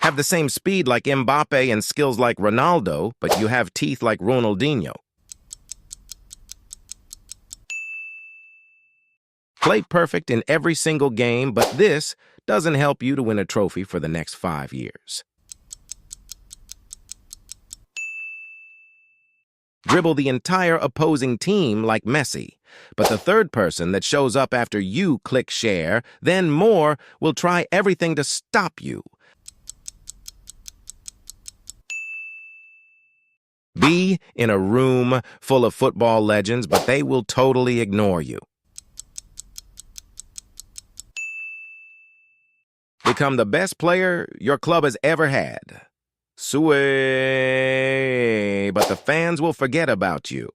Have the same speed like Mbappe and skills like Ronaldo, but you have teeth like Ronaldinho. Play perfect in every single game, but this doesn't help you to win a trophy for the next 5 years. Dribble the entire opposing team like Messi, but the third person that shows up after you click share, then more, will try everything to stop you. Be in a room full of football legends, but they will totally ignore you. Become the best player your club has ever had. Sway, but the fans will forget about you.